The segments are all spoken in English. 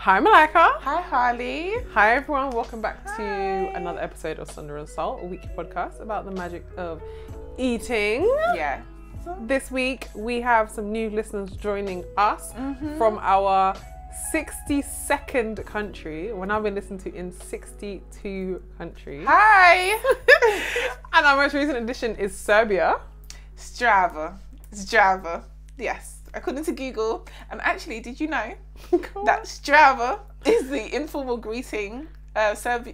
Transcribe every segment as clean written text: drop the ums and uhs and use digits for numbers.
Hi Malaika. Hi Harleigh. Hi everyone, welcome back to another episode of Sonder and Salt, a weekly podcast about the magic of eating. Yeah. This week we have some new listeners joining us from our 62nd country. We're now being listened to in 62 countries. Hi. And our most recent addition is Serbia. Strava. Yes. According to Google. And actually, did you know that Strava is the informal greeting,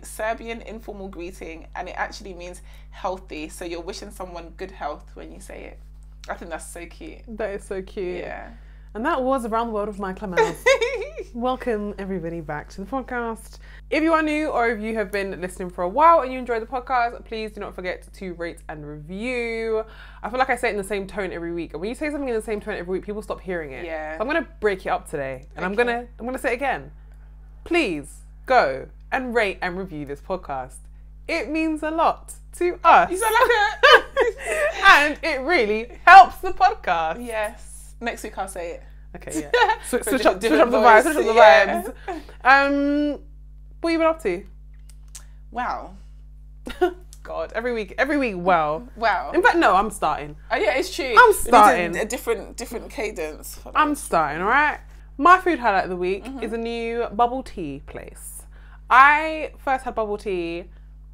Serbian informal greeting, and it actually means healthy. So you're wishing someone good health when you say it. I think that's so cute. That is so cute. Yeah. And that was Around the World of My Clamels. Welcome everybody back to the podcast. If you are new or if you have been listening for a while and you enjoy the podcast, please do not forget to rate and review. I feel like I say it in the same tone every week. And when you say something in the same tone every week, people stop hearing it. Yeah. So I'm gonna break it up today. And I'm gonna say it again. Please go and rate and review this podcast. It means a lot to us. You sound like it. And it really helps the podcast. Yes. Next week I'll say it. Okay, yeah. Switch up the different vibes. voice, Switch up the yeah. vibes. What have you been up to? Wow. God, every week, wow. Wow. In fact, no, I'm starting. Oh yeah, it's true. I'm starting. We need a different cadence. I'm starting, all right? My food highlight of the week is a new bubble tea place. I first had bubble tea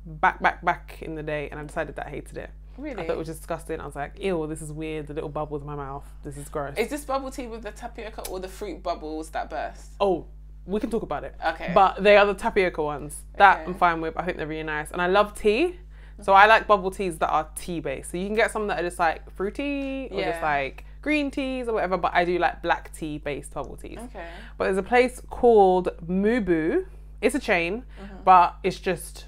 back in the day, and I decided that I hated it. Really? I thought it was disgusting. I was like, ew, this is weird. The little bubbles in my mouth. This is gross. Is this bubble tea with the tapioca or the fruit bubbles that burst? Oh, we can talk about it. Okay. But they are the tapioca ones. That Okay. I'm fine with. I think they're really nice. And I love tea. So I like bubble teas that are tea based. So you can get some that are just like fruity or just like green teas or whatever. But I do like black tea based bubble teas. Okay. But there's a place called Mubu. It's a chain, but it's just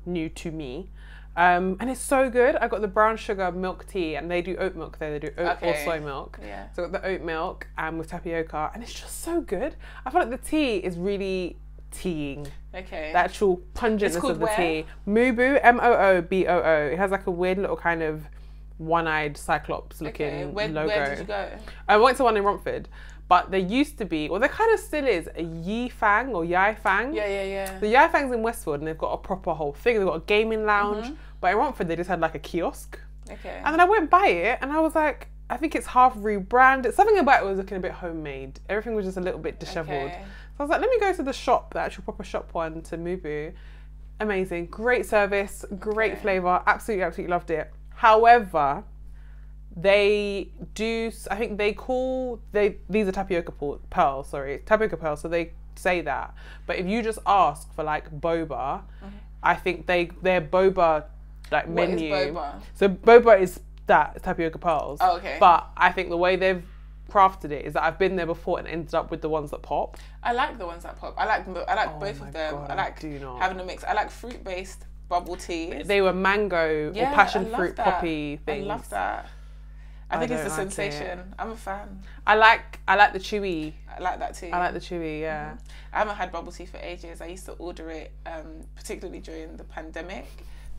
new to me. And it's so good. I got the brown sugar milk tea, and they do oat milk there. They do oat or soy milk. Yeah. So I got the oat milk and with tapioca, and it's just so good. I feel like the tea is really teaing. Okay. The actual pungentness of the where? tea. Mubu, Mooboo. It has like a weird little kind of one-eyed cyclops looking logo. Where did you go? I went to one in Romford. But there used to be, or there kind of still is, a Yifang or Yaifang. Yeah. The Yaifang's in Westwood, and they've got a proper whole thing. They've got a gaming lounge. But in Romford, they just had like a kiosk. Okay. And then I went by it, and I was like, I think it's half rebranded. Something about it was looking a bit homemade. Everything was just a little bit disheveled. Okay. So I was like, let me go to the shop, the actual proper shop one, to Mubu. Amazing. Great service, great flavour. Absolutely loved it. However, they do, I think these are tapioca pearls, so they say that. But if you just ask for like boba, I think their boba like menu. What is boba? So boba is that, tapioca pearls. Oh, okay. But I think the way they've crafted it is that I've been there before and ended up with the ones that pop. I like the ones that pop. I like both of them. God, I like having a mix. I like fruit-based bubble teas. They were mango or passion fruit poppy things. I love that. I think it's the don't like sensation. it. I'm a fan. I like the chewy. I like that too. I like the chewy, yeah. I haven't had bubble tea for ages. I used to order it, particularly during the pandemic,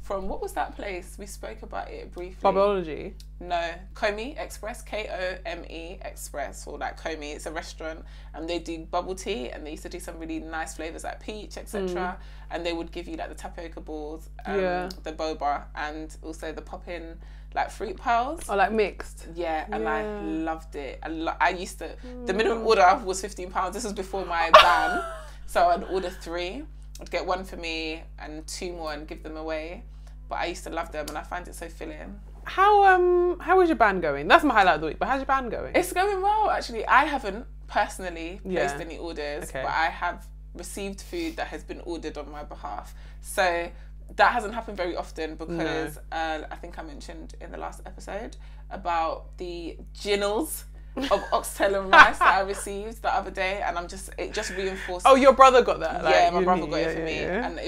from, what was that place? We spoke about it briefly. Bubology? No, Komi Express, Kome Express, or like Komi. It's a restaurant, and they do bubble tea, and they used to do some really nice flavors like peach, etc. And they would give you like the tapioca balls, the boba, and also the pop-in like fruit pearls. Oh, like mixed? Yeah, and I loved it. I used to, the minimum order was £15. This was before my ban. So I'd order 3. I'd get 1 for me and 2 more and give them away. But I used to love them, and I find it so filling. How is your band going? That's my highlight of the week, but how's your band going? It's going well, actually. I haven't personally placed any orders, but I have received food that has been ordered on my behalf. So that hasn't happened very often because I think I mentioned in the last episode about the ginnels of oxtail and rice that I received the other day, and it just reinforced. Oh, your brother got that? Yeah, my brother got it for me, and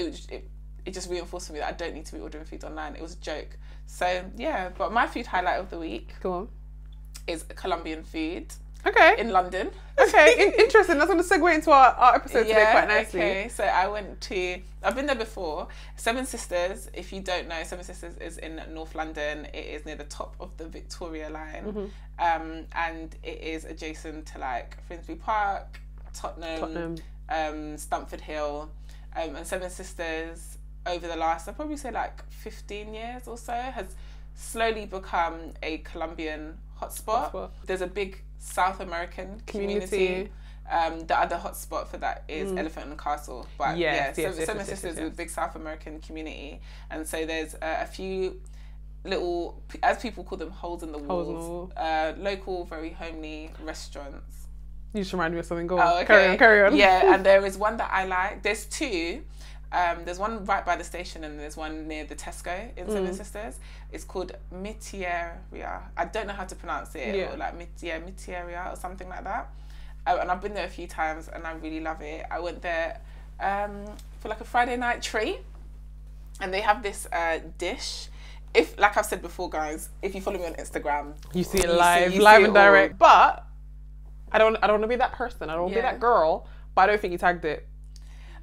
it just reinforced for me that I don't need to be ordering food online. It was a joke. So yeah, but my food highlight of the week is Colombian food. Okay. In London. Okay, interesting. That's going to segue into our episode today quite nicely. Okay, so I've been there before. Seven Sisters, if you don't know, Seven Sisters is in North London. It is near the top of the Victoria line. And it is adjacent to like Finsbury Park, Tottenham. Stamford Hill, and Seven Sisters over the last, I'd probably say like 15 years or so, has slowly become a Colombian hotspot. There's a big South American community. The other hotspot for that is Elephant and Castle, but Seven Sisters is a big South American community, and so there's a few little, as people call them, holes in the walls, local, very homely restaurants. You just reminded me of something. Go on. Okay. Carry on. Yeah, and there is one that I like. There's two. There's one right by the station, and there's one near the Tesco in Seven Sisters. It's called Mitieria. I don't know how to pronounce it, or like Mitieria or something like that. And I've been there a few times, and I really love it. I went there for like a Friday night treat, and they have this dish. If, like I've said before, guys, if you follow me on Instagram, you see it live and direct. But I don't want to be that person. I don't want to be that girl. But I don't think you tagged it.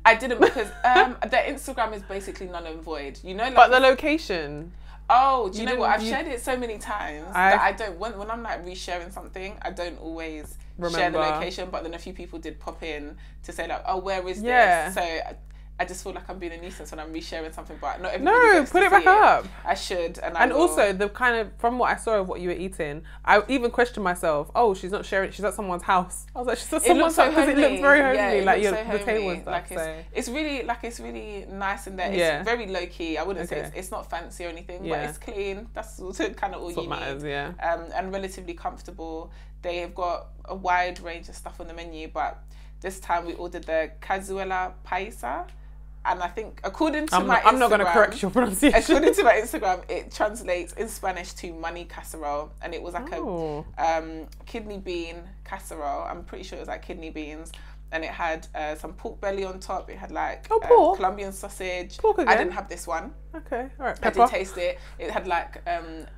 I didn't, because their Instagram is basically null and void. You know, like, but the location. Oh, do you know what? I've shared it so many times that I don't. When I'm like resharing something, I don't always share the location. But then a few people did pop in to say like, "Oh, where is this?" So I just feel like I'm being a nuisance when I'm resharing something, but not everybody gets to put it back up. I should, and also the kind of, from what I saw of what you were eating, I even questioned myself. Oh, she's not sharing. She's at someone's house. I was like, she's at someone's house because it looks very homely, like the table and stuff. Like it's really nice in there. It's very low key. I wouldn't say it's not fancy or anything, but it's clean. That's also kind of all you need. And relatively comfortable. They have got a wide range of stuff on the menu, but this time we ordered the cazuela paisa. And I think, according to my Instagram... I'm not going to correct your pronunciation. According to my Instagram, it translates in Spanish to money casserole. And it was like a kidney bean casserole. I'm pretty sure it was like kidney beans. And it had some pork belly on top. It had like Colombian sausage. Pork again? I didn't have this one. Okay, all right. I did taste it. It had like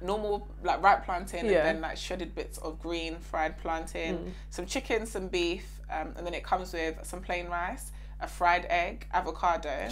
normal, like ripe plantain, and then like shredded bits of green fried plantain, some chicken, some beef, and then it comes with some plain rice, a fried egg, avocado,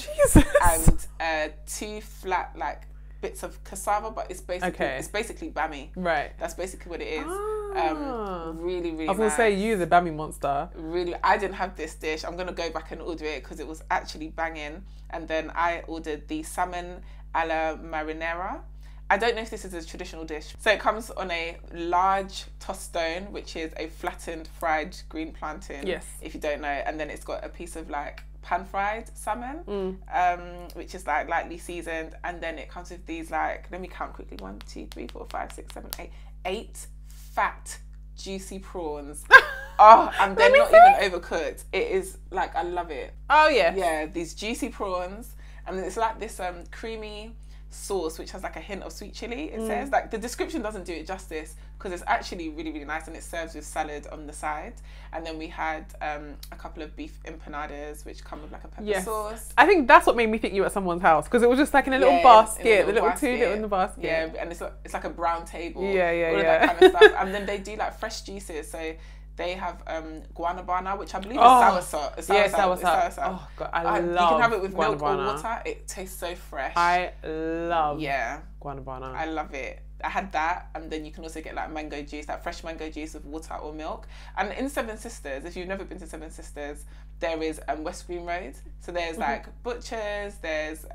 and 2 flat like bits of cassava, but it's basically bami. Right. That's basically what it is. Really, really I was going to say, you the bami monster. Really, I didn't have this dish. I'm going to go back and order it because it was actually banging. And then I ordered the salmon a la marinara. I don't know if this is a traditional dish. So it comes on a large tostone, which is a flattened fried green plantain. Yes. If you don't know. And then it's got a piece of like pan-fried salmon, which is like lightly seasoned. And then it comes with these like, let me count quickly, 1, 2, 3, 4, 5, 6, 7, 8, 8 fat, juicy prawns. And they're not even overcooked. It is like, I love it. Oh yeah. Yeah, these juicy prawns. And it's like this creamy sauce which has like a hint of sweet chili. It says, like, the description doesn't do it justice because it's actually really, really nice, and it serves with salad on the side. And then we had a couple of beef empanadas which come with like a pepper sauce. I think that's what made me think you were at someone's house, because it was just like in a little basket, the little two little in the basket. Yeah, and it's like a brown table. All of that kind of stuff. And then they do like fresh juices, so they have guanabana, which I believe is soursop. Soursop. Oh god, I love. You can have it with milk or water. It tastes so fresh. I love guanabana. I love it. I had that, and then you can also get like mango juice, like fresh mango juice with water or milk. And in Seven Sisters, if you've never been to Seven Sisters, there is West Green Road. So there's like butchers, there's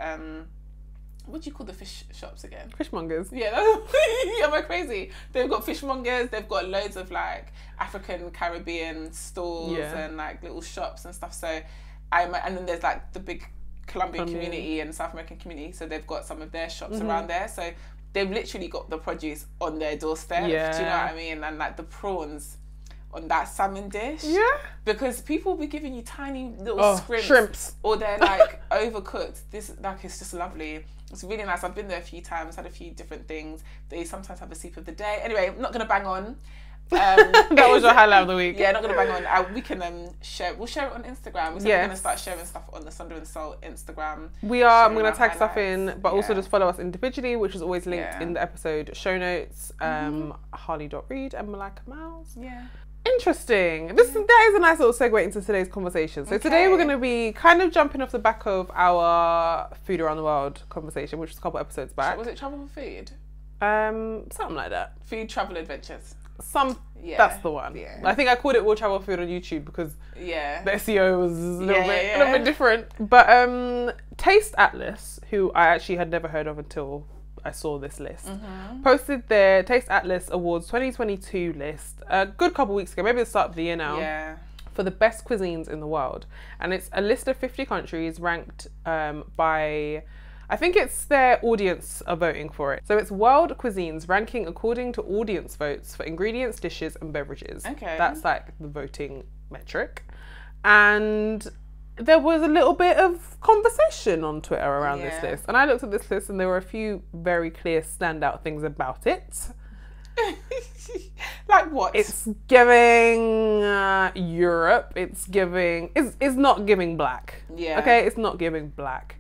what do you call the fish shops again? Fishmongers. Yeah, am I crazy? They've got fishmongers, they've got loads of like African, Caribbean stalls and like little shops and stuff. So and then there's like the big Colombian community and South American community, so they've got some of their shops around there. So they've literally got the produce on their doorstep. Yeah. Do you know what I mean? And like the prawns on that salmon dish. Yeah. Because people will be giving you tiny little shrimps. Or they're like overcooked. This like it's just lovely. It's really nice. I've been there a few times, had a few different things. They sometimes have a soup of the day. Anyway, I'm not gonna bang on. That was your highlight of the week. Yeah, not gonna bang on. We can share. We'll share it on Instagram. We're gonna start sharing stuff on the Sonder and Salt Instagram. We are. I'm gonna tag stuff in, but also just follow us individually, which is always linked in the episode show notes. Harleigh.Reed and Malaika Mouse. Yeah. Interesting. That is a nice little segue into today's conversation. So today we're going to be kind of jumping off the back of our food around the world conversation, which was a couple episodes back. Was it travel for food? Something like that. Food travel adventures. That's the one. Yeah. I think I called it World Travel Food on YouTube because the SEO was a little bit different. But TasteAtlas, who I actually had never heard of until I saw this list, posted their TasteAtlas Awards 2022 list a good couple weeks ago, maybe the start of the year now, for the best cuisines in the world. And it's a list of 50 countries ranked by, I think it's their audience are voting for it. So it's world cuisines ranking according to audience votes for ingredients, dishes and beverages. Okay. That's like the voting metric. And there was a little bit of conversation on Twitter around this list. And I looked at this list and there were a few very clear standout things about it. Like what? It's giving Europe. It's not giving black. Yeah. Okay, it's not giving black.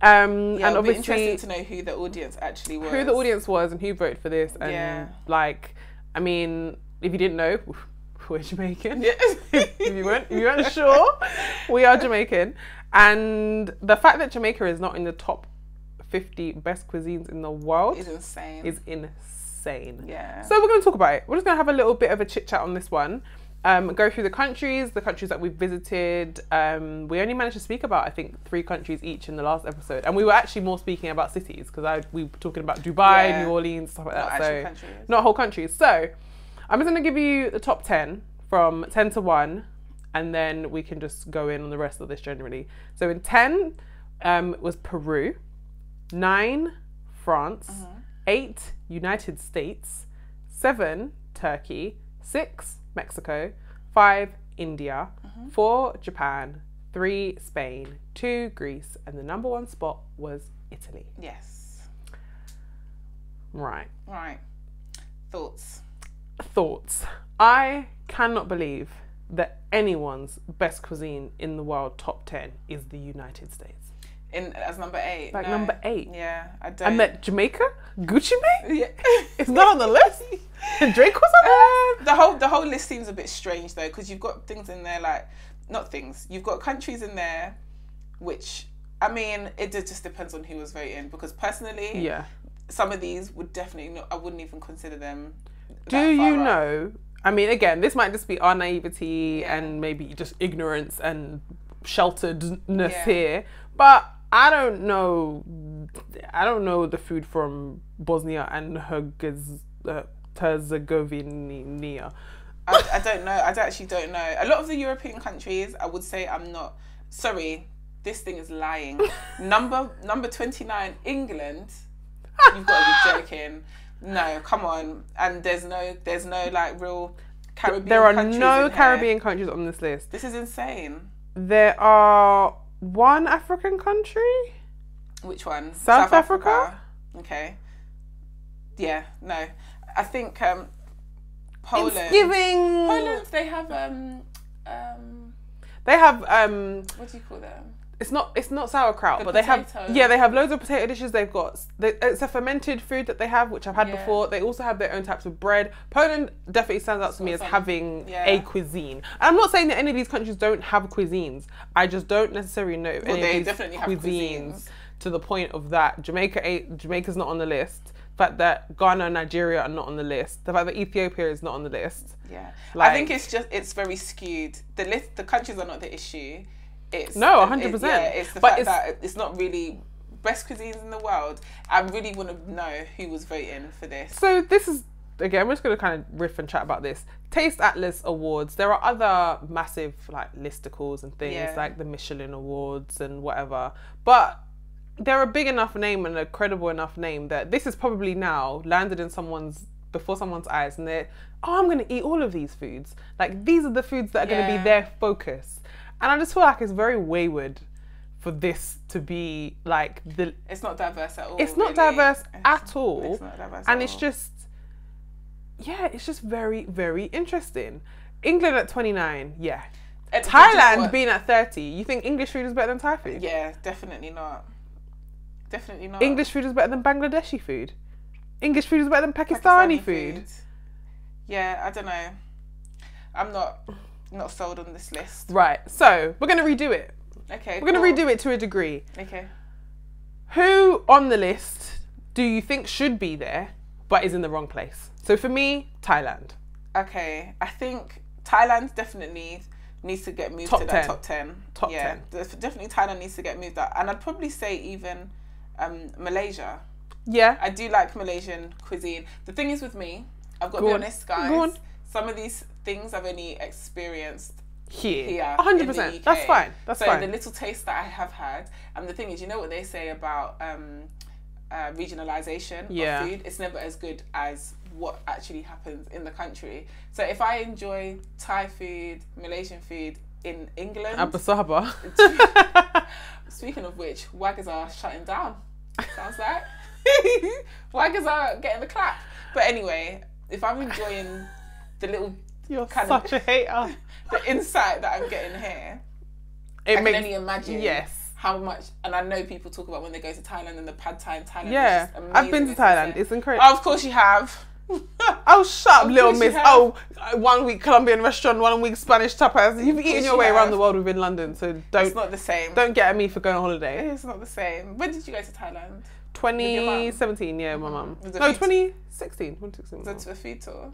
And obviously, it'll be interesting to know who the audience actually was. Who the audience was and who voted for this. And like, I mean, if you didn't know, we're Jamaican. Yeah. if you weren't sure, we are Jamaican. And the fact that Jamaica is not in the top 50 best cuisines in the world is insane. Yeah. So we're going to talk about it. We're just going to have a little bit of a chit chat on this one. Go through the countries that we've visited. We only managed to speak about, I think, 3 countries each in the last episode. And we were actually more speaking about cities because we were talking about Dubai, New Orleans, stuff like that. So countries. Not whole countries. So I'm just going to give you the top 10 from 10 to 1. And then we can just go in on the rest of this generally. So in 10 was Peru. 9, France. 8, United States. 7, Turkey. 6, Mexico. 5, India. 4, Japan. 3, Spain. 2, Greece. And the number 1 spot was Italy. Yes. Right. Thoughts? I cannot believe that anyone's best cuisine in the world top 10 is the United States. As number 8? Like number 8. Yeah, I don't. And that Jamaica? Gucci Mane? Yeah. It's not on the list? And Drake was on there? The whole list seems a bit strange though, because you've got things in there like, you've got countries in there which, I mean, it just depends on who was voting, because personally, some of these would definitely not, I wouldn't even consider them. Do you know, I mean, again, this might just be our naivety and maybe just ignorance and shelteredness here, but I don't know the food from Bosnia and Herzegovina. I don't know. I actually don't know. A lot of the European countries, I would say I'm not. Sorry, this thing is lying. Number 29, England. You've got to be joking. No, come on. And there's no like real Caribbean. There are no Caribbean countries on this list. This is insane. There are 1 African country. Which one? South Africa. Okay. Yeah. No. I think Poland. It's giving. Poland. They have what do you call them? It's not sauerkraut, but they have they have loads of potato dishes. It's a fermented food that they have, which I've had before. They also have their own types of bread. Poland definitely stands out to me as having a cuisine. And I'm not saying that any of these countries don't have cuisines. I just don't necessarily know any of these definitely have cuisines to the point of that Jamaica's not on the list. The fact that Ghana and Nigeria are not on the list. The fact that Ethiopia is not on the list. Yeah, I think it's very skewed. The countries are not the issue. It's 100%. It's the fact that it's not really best cuisines in the world. I really want to know who was voting for this. So this is, again, we're just going to kind of riff and chat about this. TasteAtlas Awards. There are other massive like listicles and things like the Michelin Awards and whatever. But they're a big enough name and a credible enough name that this is probably now landed in before someone's eyes, and they're, I'm going to eat all of these foods. Like, these are the foods that are going to be their focus. And I just feel like it's very wayward for this to be like It's not diverse at all. It's not diverse at all. It's not diverse and it's just, it's just very, very interesting. England at 29, Thailand being at 30. You think English food is better than Thai food? Yeah, definitely not. Definitely not. English food is better than Bangladeshi food. English food is better than Pakistani food. Yeah, I don't know. I'm not sold on this list. Right, so we're going to redo it. Okay, we're going to redo it to a degree. Okay. Who on the list do you think should be there but is in the wrong place? So for me, Thailand. Okay, I think Thailand definitely needs to get moved to that top 10. Top 10. Definitely Thailand needs to get moved up. And I'd probably say even Malaysia. Yeah. I do like Malaysian cuisine. The thing is with me, I've got to be honest, guys. Some of these things I've only experienced here 100%. That's fine. That's fine. So the little taste that I have had, and the thing is, you know what they say about regionalization of food? It's never as good as what actually happens in the country. So if I enjoy Thai food, Malaysian food in England, Abu Sahaba. Speaking of which, Waggers are shutting down. Sounds like Waggers are getting the clap. But anyway, if I'm enjoying the little You're such a hater. The insight that I'm getting here, I can only imagine how much. And I know people talk about when they go to Thailand and the pad Thai in Thailand. Yeah, I've been to Thailand. It's incredible. Oh, of course you have. Oh, shut up, little miss. Oh, 1 week Colombian restaurant, 1 week Spanish tapas. You've eaten your way around the world within London, so don't. It's not the same. Don't get at me for going on holiday. It's not the same. When did you go to Thailand? 2017, yeah, my mum. No, 2016. 2016. Was it a food tour?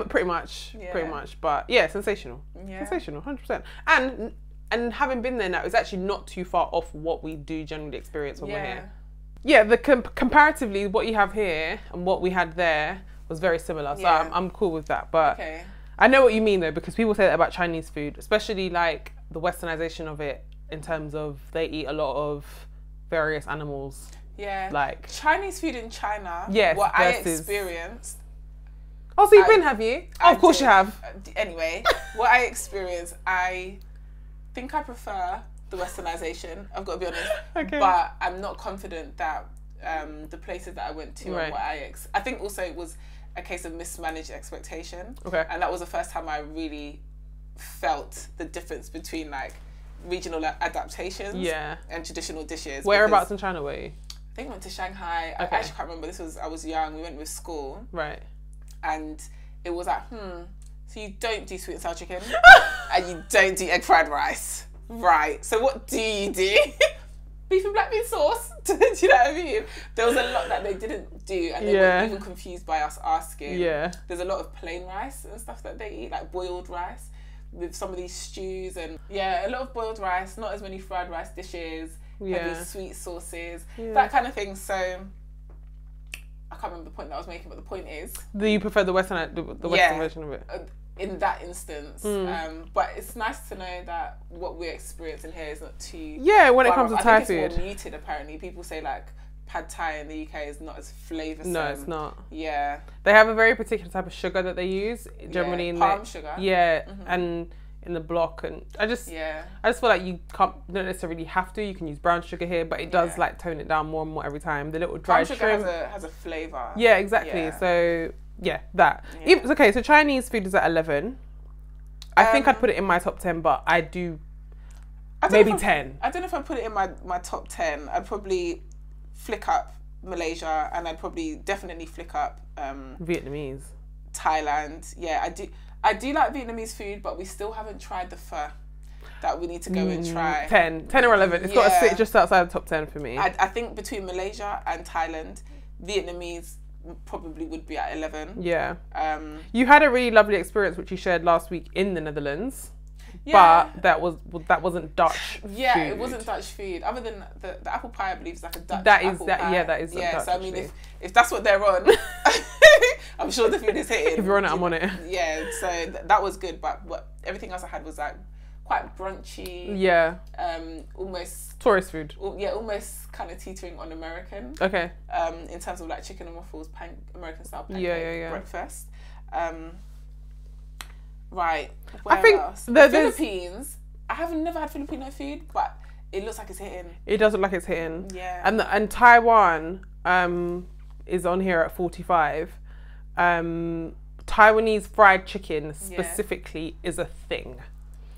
Pretty much, but yeah, sensational, sensational, 100%. And having been there now, it's actually not too far off what we do generally experience when we're here. Yeah, the comparatively what you have here and what we had there was very similar, so I'm cool with that. But I know what you mean though, because people say that about Chinese food, especially like the westernization of it, in terms of they eat a lot of various animals. Yeah, like Chinese food in China. Yes, what I experienced. Oh, so you've been, have you? Oh, of course you have. Anyway, what I experienced, I think I prefer the westernization, I've got to be honest. But I'm not confident that the places that I went to and what I think also it was a case of mismanaged expectation. And that was the first time I really felt the difference between like regional adaptations and traditional dishes. Whereabouts in China were you? I think I went to Shanghai. I actually can't remember. I was young. We went with school. Right. And it was like, so you don't do sweet and sour chicken and you don't do egg fried rice. Right. So what do you do? Beef and black bean sauce. Do you know what I mean? There was a lot that they didn't do and they were even confused by us asking. There's a lot of plain rice and stuff that they eat, like boiled rice with some of these stews and a lot of boiled rice, not as many fried rice dishes, heavy sweet sauces, that kind of thing. So I can't remember the point that I was making, but the point is... Do you prefer the Western version of it? In that instance. But it's nice to know that what we're experiencing here is not too... Yeah, when it comes to Thai food. It's more muted, apparently. People say, like, pad Thai in the UK is not as flavoursome. No, it's not. Yeah. They have a very particular type of sugar that they use, generally in palm sugar. Yeah, and in the block, and I just feel like you don't necessarily have to. You can use brown sugar here, but it does like tone it down more and more every time. The little dried shrimp has a flavour. Yeah, exactly. So that. It's okay. So Chinese food is at 11. I think I'd put it in my top 10, but maybe 10. I don't know if I'd put it in my top 10. I'd probably flick up Malaysia, and I'd probably definitely flick up Vietnamese, Thailand. Yeah, I do like Vietnamese food, but we still haven't tried the pho that we need to go and try. 10 or 11. It's got to sit just outside the top 10 for me. I think between Malaysia and Thailand, Vietnamese probably would be at 11. Yeah. You had a really lovely experience, which you shared last week in the Netherlands. Yeah. But that wasn't Dutch food. It wasn't Dutch food. Other than the apple pie, I believe is like a Dutch apple pie. Yeah, that is yeah, Dutch, so I mean, if that's what they're on, I'm sure the food is hitting. If you're on it, I'm on it. Yeah, so that was good. But everything else I had was like quite brunchy. Yeah. Almost tourist food. Yeah, almost kind of teetering on American. Okay. In terms of like chicken and waffles, American style pancake breakfast. Right. Where I think else? The Philippines. I have never had Filipino food, but it looks like it's hitting. It does look like it's hitting. Yeah. And Taiwan is on here at 45. Taiwanese fried chicken specifically is a thing.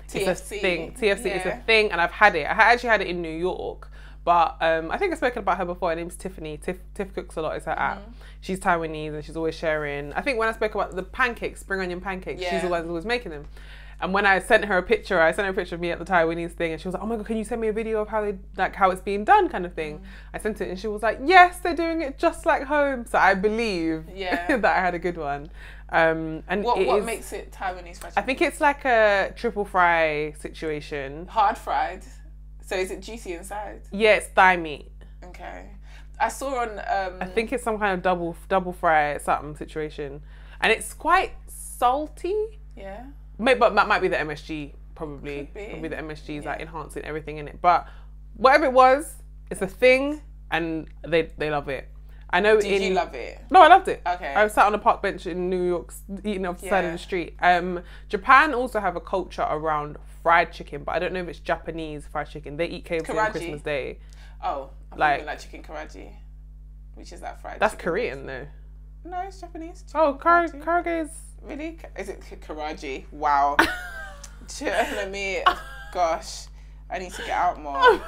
TFC. It's a thing. TFC is a thing, and I've had it. I actually had it in New York. But I think I've spoken about her before. Her name's Tiffany. Tiff cooks a lot. It's her app. She's Taiwanese and she's always sharing. I think when I spoke about the pancakes, spring onion pancakes, she's the one who's always making them. And when I sent her a picture of me at the Taiwanese thing, and she was like, "Oh my god, can you send me a video of how it's being done?" kind of thing. I sent it, and she was like, "Yes, they're doing it just like home." So I believe that I had a good one. And what makes it Taiwanese fried chicken? I think it's like a triple fry situation. Hard fried. So is it juicy inside? Yeah, it's thigh meat. Okay. I saw on I think it's some kind of double fry something situation. And it's quite salty. Yeah. But that might be the MSG, probably. Probably the MSG is like enhancing everything in it. But whatever it was, it's a thing and they love it. I know. Did you love it? No, I loved it. Okay. I sat on a park bench in New York eating off the side of the street. Japan also have a culture around fried chicken, but I don't know if it's Japanese fried chicken. They eat KFC on Christmas Day. Oh, I like chicken karaage, which is that fried. That's chicken. Korean though. No, it's Japanese. Karaage is really? Is it karaage? Wow. Gosh, I need to get out more.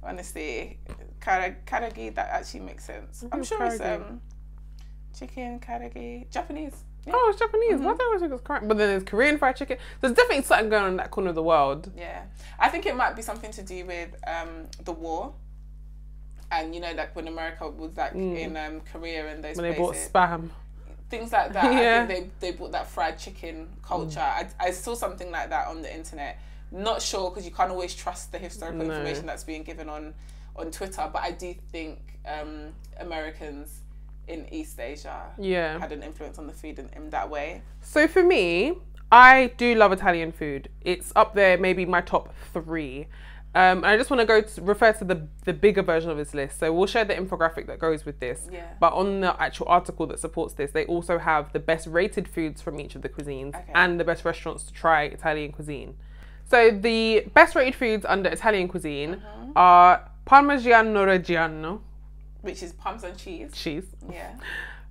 Honestly, karaage, that actually makes sense. I'm sure it's chicken karaage, Japanese. Yeah. Oh, it's Japanese. Why do I always think it's Korean? But then there's Korean fried chicken. There's definitely something going on in that corner of the world. Yeah, I think it might be something to do with the war. And like when America was like in Korea and those places. When they bought spam. Things like that. Yeah. I think they bought that fried chicken culture. I saw something like that on the internet. Not sure, because you can't always trust the historical information that's being given on Twitter. But I do think Americans in East Asia had an influence on the food in that way. So for me, I do love Italian food. It's up there, maybe my top 3. And I just want to refer to the bigger version of this list. So we'll share the infographic that goes with this. Yeah. But on the actual article that supports this, they also have the best rated foods from each of the cuisines and the best restaurants to try Italian cuisine. So the best rated foods under Italian cuisine are Parmigiano Reggiano, which is Parmesan cheese. Yeah.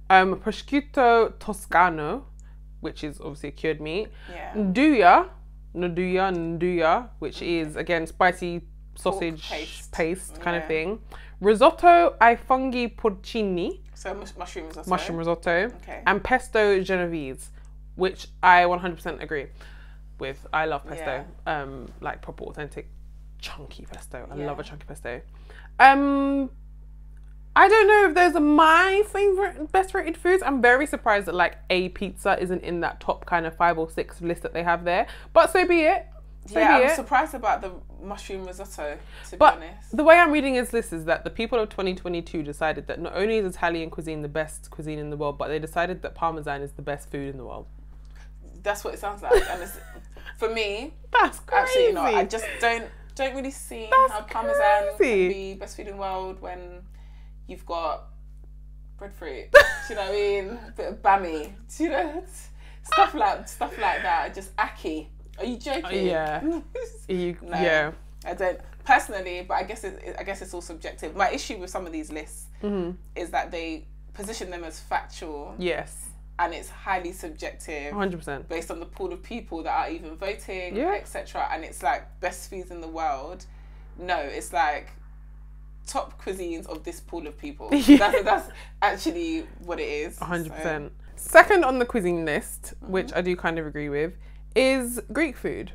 Prosciutto Toscano, which is obviously a cured meat. Yeah. Nduja, which is again spicy sausage paste kind of thing. Risotto ai funghi porcini. So mushroom risotto. Mushroom risotto. Okay. And pesto genovese, which I 100% agree with. I love pesto. Like proper authentic chunky pesto. I love a chunky pesto. I don't know if those are my favorite best rated foods. I'm very surprised that like a pizza isn't in that top kind of 5 or 6 list that they have there. But so be it. I'm surprised about the mushroom risotto, to be honest. The way I'm reading this list is that the people of 2022 decided that not only is Italian cuisine the best cuisine in the world, but they decided that Parmesan is the best food in the world. That's what it sounds like. And for me, that's crazy. Absolutely not. I just don't really see how Parmesan can be best food in the world when you've got breadfruit. Do you know what I mean? A bit of bammy. Do you know? Stuff like that. Just ackee. Are you joking? Yeah. No, I don't personally, but I guess it's all subjective. My issue with some of these lists is that they position them as factual. Yes. And it's highly subjective. 100%. Based on the pool of people that are even voting, etc. And it's like best foods in the world. No, it's like top cuisines of this pool of people. That's actually what it is. 100%. So. Second on the cuisine list, which I do kind of agree with, is Greek food.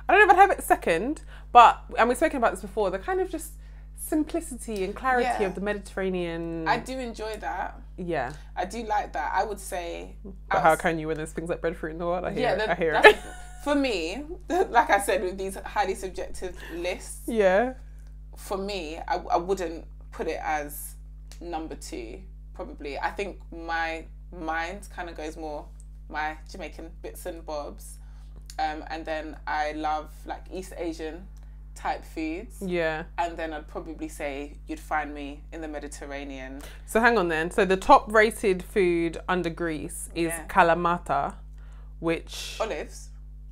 I don't know if I'd have it second, but, and we've spoken about this before, the kind of just simplicity and clarity of the Mediterranean. I do enjoy that. Yeah. I do like that. I would say... But how can you when there's things like breadfruit in the world? I hear it. For me, like I said, with these highly subjective lists, for me, I wouldn't put it as number 2, probably. I think my mind kind of goes more my Jamaican bits and bobs. And then I love like East Asian type foods. Yeah. And then I'd probably say you'd find me in the Mediterranean. So hang on then. So the top rated food under Greece is kalamata, which...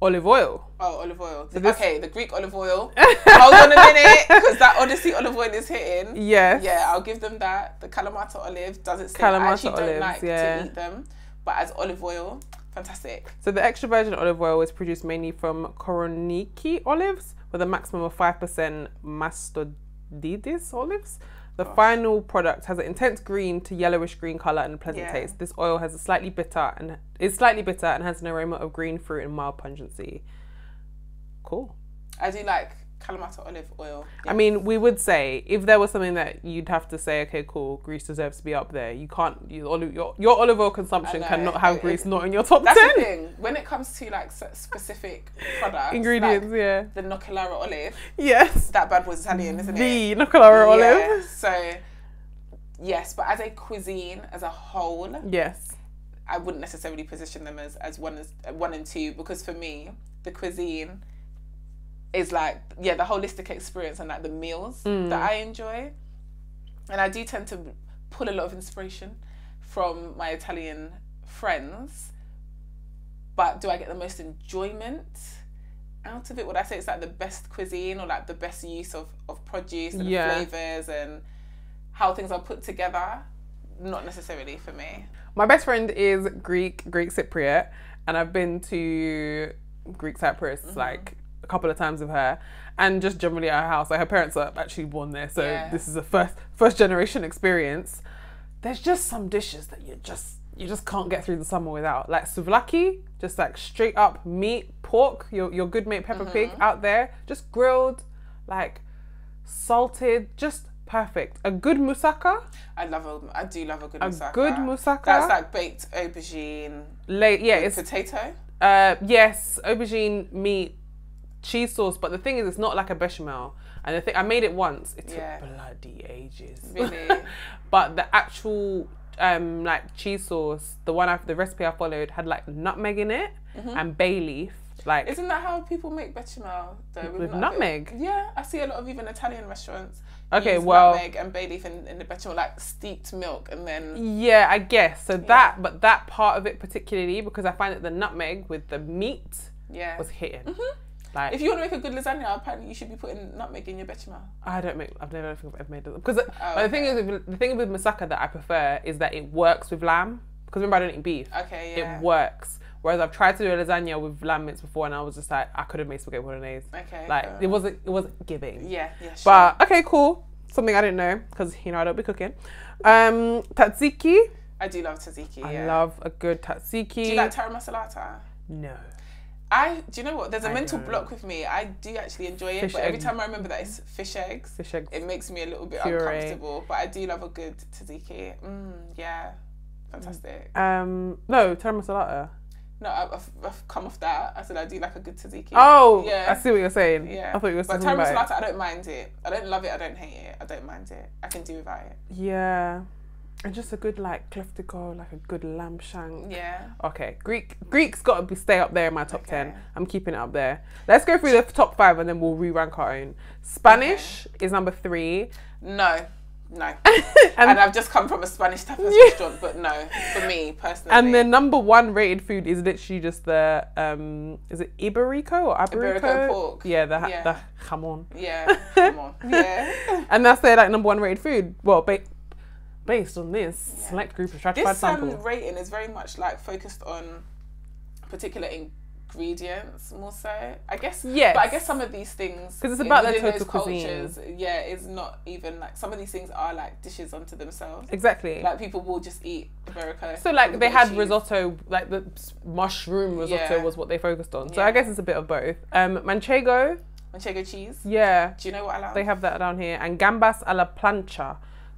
Olive oil. Oh, olive oil. Okay, the Greek olive oil. Hold on a minute, because that Odyssey olive oil is hitting. Yes. Yeah, I'll give them that. The kalamata olive doesn't say I actually don't like to eat them, but as olive oil, fantastic. So the extra virgin olive oil is produced mainly from Koroneiki olives with a maximum of 5% Mastodidis olives. The final product has an intense green to yellowish green colour and a pleasant taste. This oil has is slightly bitter and has an aroma of green fruit and mild pungency. Cool. I do like Kalamata olive oil. Yes. I mean, we would say, if there was something that you'd have to say, okay, cool, Greece deserves to be up there, you can't, your olive oil consumption cannot have Greece not in your top 10. That's the thing. When it comes to like specific products, ingredients, like the Nocalara olive. Yes. That bad boy's Italian, isn't it? The Nocalara olive. So, yes, but as a cuisine, as a whole, yes, I wouldn't necessarily position them as one and two, because for me, the cuisine is like, the holistic experience and like the meals that I enjoy. And I do tend to pull a lot of inspiration from my Italian friends, but do I get the most enjoyment out of it? Would I say it's like the best cuisine, or like the best use of produce and flavours and how things are put together? Not necessarily for me. My best friend is Greek Cypriot, and I've been to Greek Cyprus like a couple of times with her, and just generally at her house. Like her parents are actually born there, so this is a first generation experience. There's just some dishes that you just can't get through the summer without. Like souvlaki, just like straight up meat, pork, your good mate pepper pig out there, just grilled, like salted, just perfect. A good moussaka. I do love a good moussaka. A good moussaka. That's like baked aubergine. It's potato. Yes, aubergine, meat, cheese sauce. But the thing is, it's not like a bechamel. And the thing, I made it once. It took bloody ages. Really. But the actual like cheese sauce, the recipe I followed had like nutmeg in it and bay leaf. Like, isn't that how people make bechamel though? With nutmeg? Yeah, I see a lot of even Italian restaurants. Okay, use nutmeg and bay leaf in the bechamel, like steeped milk, and then. Yeah, I guess so. But that part of it particularly, because I find that the nutmeg with the meat was hitting. Like, if you want to make a good lasagna, apparently you should be putting nutmeg in your bechamel. I've never made it because the thing with moussaka that I prefer is that it works with lamb. Because remember, I don't eat beef. Okay, yeah. It works. Whereas I've tried to do a lasagna with lamb mince before, and I was just like, I couldn't make spaghetti bolognese. Okay. Like it wasn't giving. Yeah, sure. But okay, cool. Something I didn't know, because I don't be cooking. Tzatziki. I do love tzatziki. I love a good tzatziki. Do you like taramasalata? No. Do you know what? There's a mental block with me. I do actually enjoy it, but every time I remember that it's fish eggs, it makes me a little bit uncomfortable. But I do love a good tzatziki. Yeah, fantastic. No, taramasalata. No, I've come off that. I said I do like a good tzatziki. Oh, yeah. I see what you're saying. Yeah. I thought you were talking about taramasalata, I don't mind it. I don't love it. I don't hate it. I don't mind it. I can do without it. Yeah. And just a good like cleftico, like a good lamb shank. Yeah. Okay. Greek's got to stay up there in my top 10. I'm keeping it up there. Let's go through the top 5 and then we'll re-rank our own. Spanish is number 3. No. And I've just come from a Spanish tapas restaurant, but no, for me personally. And the number 1 rated food is literally just the is it Iberico or Iberico? Iberico pork. Yeah, the jamon. Yeah, jamon. Yeah. And that's their like number 1 rated food. Well, based on this select group of stratified samples. This rating is very much like focused on particular ingredients more so, I guess. Yes. But I guess some of these things, because it's about their total cuisine. It's not even like, some of these things are like dishes unto themselves. Exactly. Like people will just eat Iberico. So like they had risotto, like the mushroom risotto was what they focused on. So I guess it's a bit of both. Manchego cheese. Yeah. Do you know what I love? They have that down here. And gambas a la plancha.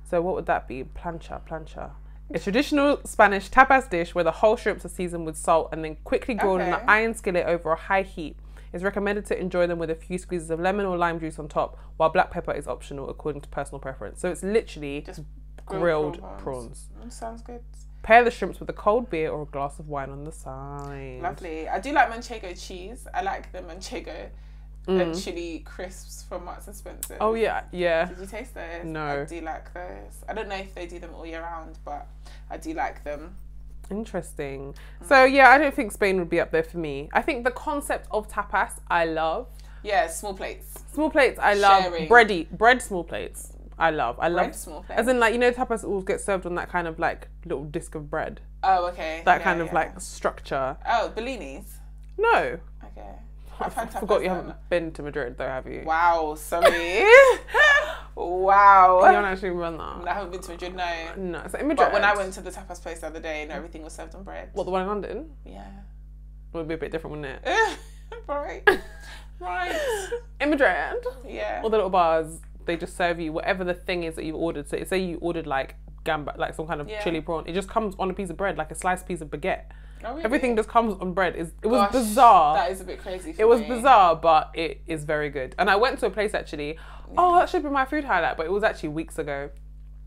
So what would that be? Plancha. A traditional Spanish tapas dish where the whole shrimps are seasoned with salt and then quickly grilled in an iron skillet over a high heat. It's recommended to enjoy them with a few squeezes of lemon or lime juice on top, while black pepper is optional according to personal preference. So it's literally just grilled prawns. Sounds good. Pair the shrimps with a cold beer or a glass of wine on the side. Lovely. I do like manchego cheese. I like the manchego and chili crisps from Marks and Spencer. Oh yeah. Did you taste those? No. I do like those. I don't know if they do them all year round, but I do like them. Interesting. So yeah, I don't think Spain would be up there for me. I think the concept of tapas I love. Yeah, small plates. Small plates I love. Sharing. Bread small plates. I love small plates. As in, like, you know, tapas always get served on that kind of like little disc of bread. Oh, okay. That kind of like structure. Oh, Bellinis? No. Okay. I forgot you haven't been to Madrid though, have you? Wow, sorry. Wow. You don't actually run that. I haven't been to Madrid, no. No, so in Madrid. But when I went to the tapas place the other day, everything was served on bread. What, the one in London? Yeah. It would be a bit different, wouldn't it? Right. Right. In Madrid, yeah, all the little bars, they just serve you whatever the thing is that you've ordered. So say you ordered like gamba, like some kind of chili prawn. It just comes on a piece of bread, like a sliced piece of baguette. Oh, really? Everything just comes on bread. It was bizarre. That is a bit crazy for me. It was bizarre, but it is very good. And I went to a place actually. Yeah. Oh, that should be my food highlight, but it was actually weeks ago.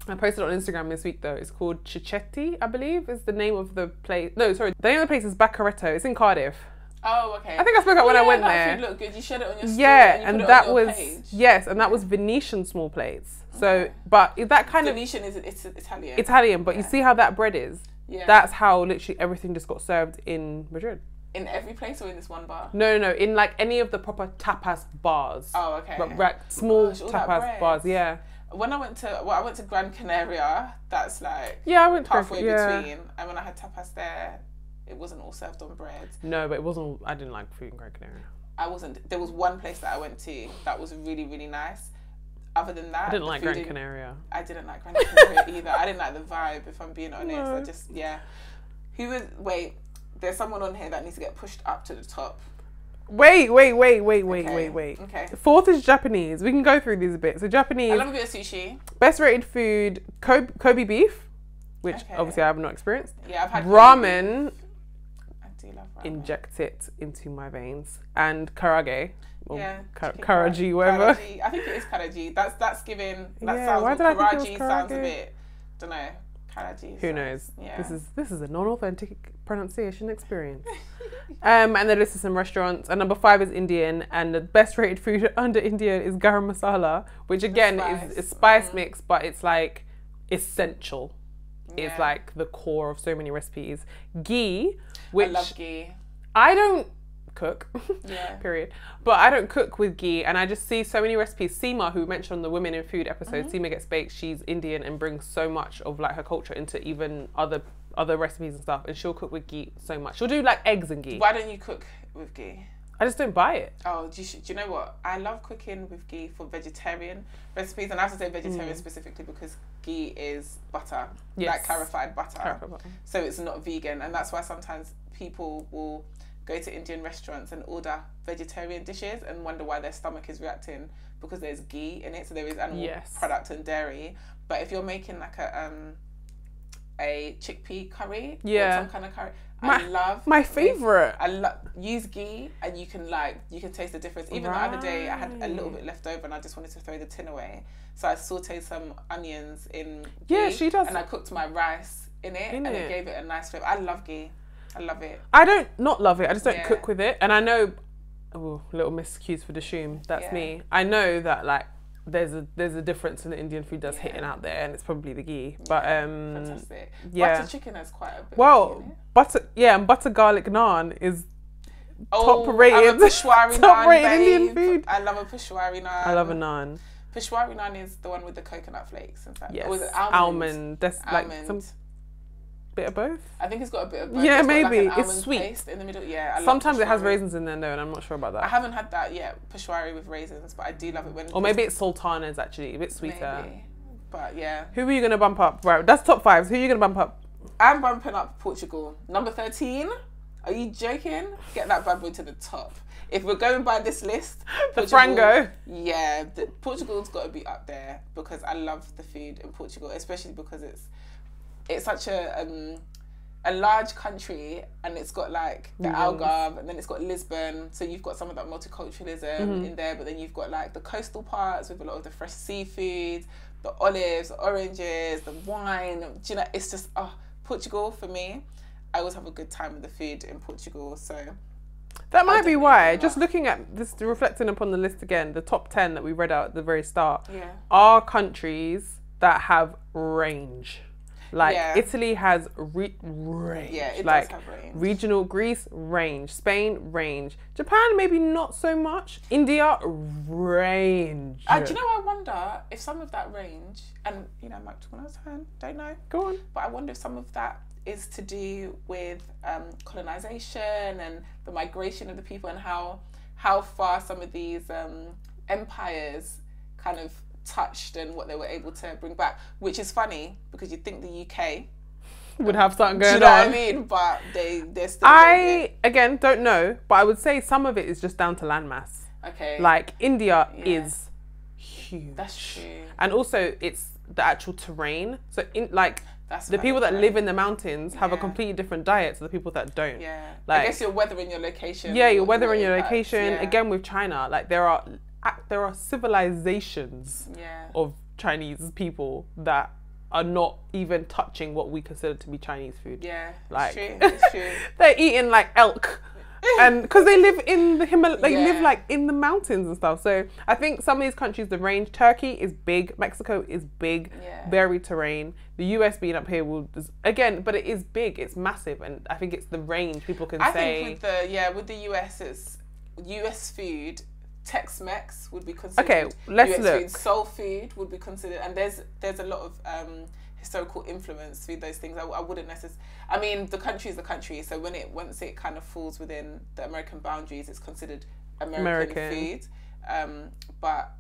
I posted on Instagram this week though. It's called Chichetti, I believe, is the name of the place. No, sorry. The name of the place is Baccaretto. It's in Cardiff. Oh, okay. I think I spoke up when I went there. Food looked good. You shared it on your story. Yeah, and that on your was page. yes, and that was Venetian small plates. So, but that kind Venetian is it's Italian. Italian, but you see how that bread is. Yeah. That's how literally everything just got served in Madrid. In every place or in this one bar? No, in like any of the proper tapas bars. Oh, okay. Small tapas bars, yeah. When I went to Gran Canaria, that's like I went to halfway between. And when I had tapas there, it wasn't all served on bread. No, but it wasn't. I didn't like food in Gran Canaria. There was one place that I went to that was really, really nice. Other than that, I didn't like Gran Canaria. I didn't like Gran Canaria either. I didn't like the vibe, if I'm being honest. No. I just, wait, there's someone on here that needs to get pushed up to the top. Wait. Okay. Fourth is Japanese. We can go through these a bit. So Japanese. I love a bit of sushi. Best rated food, Kobe beef, which obviously I have not experienced. Yeah, I've had ramen. I do love ramen. Inject it into my veins. And karage. Karaji, whatever. Karaji. I think it is Karaji. That's giving. Why did I think it was Karaji sounds a bit. Don't know. Karaji. Who knows? Yeah. This is a non-authentic pronunciation experience. And then this is some restaurants. And number 5 is Indian, and the best rated food under Indian is garam masala, which again is a spice mix, but it's like essential. Yeah. It's like the core of so many recipes. Ghee, which I love ghee. I don't cook, yeah. period. But I don't cook with ghee, and I just see so many recipes. Seema, who mentioned on the Women in Food episode, Seema Gets Baked, she's Indian and brings so much of like her culture into even other recipes and stuff, and she'll cook with ghee so much. She'll do like eggs and ghee. Why don't you cook with ghee? I just don't buy it. Oh, do you know what? I love cooking with ghee for vegetarian recipes, and I have to say vegetarian specifically because ghee is butter, like clarified butter. So it's not vegan, and that's why sometimes people will go to Indian restaurants and order vegetarian dishes and wonder why their stomach is reacting, because there's ghee in it, so there is animal product and dairy. But if you're making like a chickpea curry, or some kind of curry, I love my favorite. Use ghee, and you can taste the difference. Even the other day, I had a little bit left over, and I just wanted to throw the tin away, so I sauteed some onions in ghee. Yeah, she does. And I cooked my rice in it, and it gave it a nice flavor. I love ghee. I love it. I don't not love it. I just don't cook with it. And I know, little miscues for Dishoom. That's me. I know that like there's a difference in the Indian food that's hitting out there, and it's probably the ghee. But fantastic. Butter chicken has quite a bit. Well, and butter garlic naan is top rated. I'm a Peshwari top naan, rated Indian food. I love a Peshwari naan. I love a naan. Peshwari naan is the one with the coconut flakes. In fact, yes. Or was it almond? That's almond. Like some bit of both. I think it's got a bit of both. Yeah, it's maybe got like it's sweet paste in the middle. Yeah, sometimes it has raisins in there though, and I'm not sure about that. I haven't had that yet, Peshwari with raisins, but I do love it when. Or maybe it's sultanas actually, a bit sweeter. Maybe. But yeah. Who are you gonna bump up? Right, that's top 5. So who are you gonna bump up? I'm bumping up Portugal. Number 13. Are you joking? Get that bad boy to the top. If we're going by this list, the Frango. Yeah, Portugal's got to be up there because I love the food in Portugal, especially because it's such a large country, and it's got like the Algarve, and then it's got Lisbon, so you've got some of that multiculturalism in there, but then you've got like the coastal parts with a lot of the fresh seafood, the olives, the oranges, the wine. Do you know, it's just Portugal for me. I always have a good time with the food in Portugal, so that might be why. Just looking at this, reflecting upon the list again, the top 10 that we read out at the very start are countries that have range. Like Italy has range. Yeah, it like does have range. Regional Greece, range. Spain, range. Japan, maybe not so much. India, range. Do you know, I wonder if some of that range, and you know, Mike took another turn, don't know. Go on. But I wonder if some of that is to do with colonization and the migration of the people, and how far some of these empires kind of touched and what they were able to bring back, which is funny because you'd think the UK would have something going on. Do you know what I mean? But they're still again, don't know, but I would say some of it is just down to landmass. Okay. Like, India is huge. That's true. And also, it's the actual terrain. So, that's the people that live in the mountains have a completely different diet to the people that don't. Yeah. Like, I guess your weather and your location. Yeah, your weather and your location. Yeah. Again, with China, like, there are civilizations of Chinese people that are not even touching what we consider to be Chinese food. Yeah, like, it's true. They're eating like elk. And because they live in the they live like in the mountains and stuff. So I think some of these countries, the range, Turkey is big, Mexico is big, very terrain. The US being up here again, but it is big, it's massive, and I think it's the range people can say. I think with the US, it's US food. Tex-Mex would be considered. Okay, let's look. Food, soul food would be considered, and there's a lot of historical influence through those things. I wouldn't necessarily. I mean, the country is the country, so once it kind of falls within the American boundaries, it's considered American food. But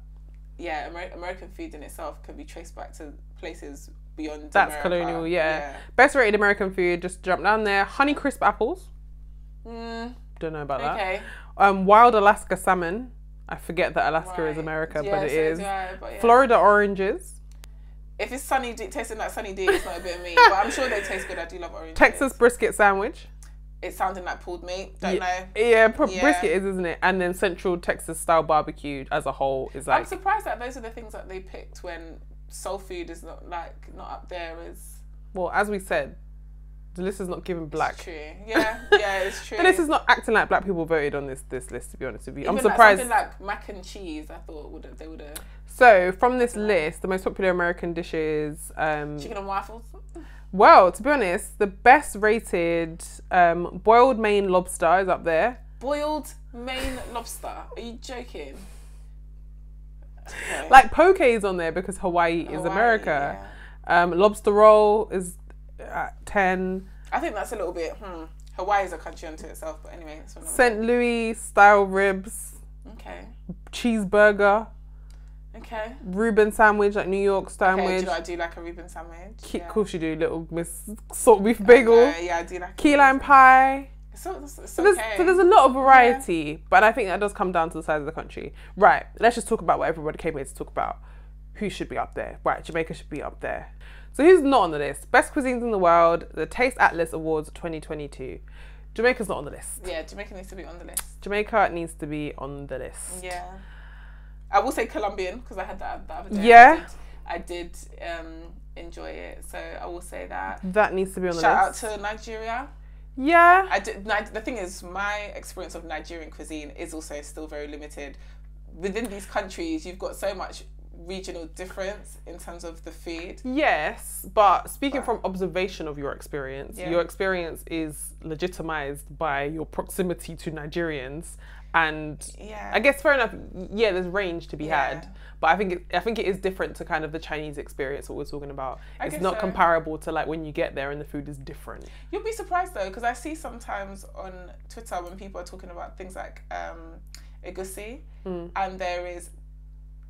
yeah, American food in itself can be traced back to places beyond. That's America. colonial, yeah. Best rated American food. Just jump down there. Honeycrisp apples. Don't know about that. Wild Alaska salmon. I forget that Alaska is America, but it is. Florida oranges. If it's sunny, tasting like sunny D, it's not a bit of me. But I'm sure they taste good. I do love oranges. Texas brisket sandwich. It's sounding like pulled meat. Don't know. Yeah, brisket is, isn't it? And then Central Texas style barbecue as a whole is like. I'm surprised that those are the things that they picked when soul food is not up there as. Well, as we said, the list is not given black. It's true. Yeah, it's true. The list is not acting like black people voted on this list, to be honest with you. Even I'm surprised. Something like mac and cheese, I thought they would have. So, from this list, the most popular American dishes... chicken and waffles? Well, to be honest, the best rated boiled Maine lobster is up there. Boiled Maine lobster? Are you joking? Okay. Like, poke is on there because Hawaii is America. Yeah. Lobster roll is... at 10. I think that's a little bit Hawaii is a country unto itself, but anyway, St. Louis style ribs. Okay. Cheeseburger. Okay. Reuben sandwich, like New York sandwich. Okay, I do like a Reuben sandwich. Of course you do, little Miss Salt Beef Bagel. Yeah, I do like key lime pie. So there's a lot of variety, but I think that does come down to the size of the country. Right, let's just talk about what everybody came here to talk about. Who should be up there? Right, Jamaica should be up there. So who's not on the list? Best cuisines in the world, the TasteAtlas Awards 2022. Jamaica's not on the list. Yeah, Jamaica needs to be on the list. Jamaica needs to be on the list. Yeah. I will say Colombian, because I had that the other day. Yeah. I did enjoy it, so I will say that. That needs to be on the list. list. Shout out to Nigeria. Yeah. The thing is, my experience of Nigerian cuisine is also still very limited. Within these countries, you've got so much regional difference in terms of the food. Yes, but speaking from observation of your experience is legitimized by your proximity to Nigerians, and I guess fair enough. Yeah, there's range to be had, but I think it is different to kind of the Chinese experience what we're talking about. It's not comparable to like when you get there and the food is different. You'll be surprised though, because I see sometimes on Twitter when people are talking about things like egusi, and there is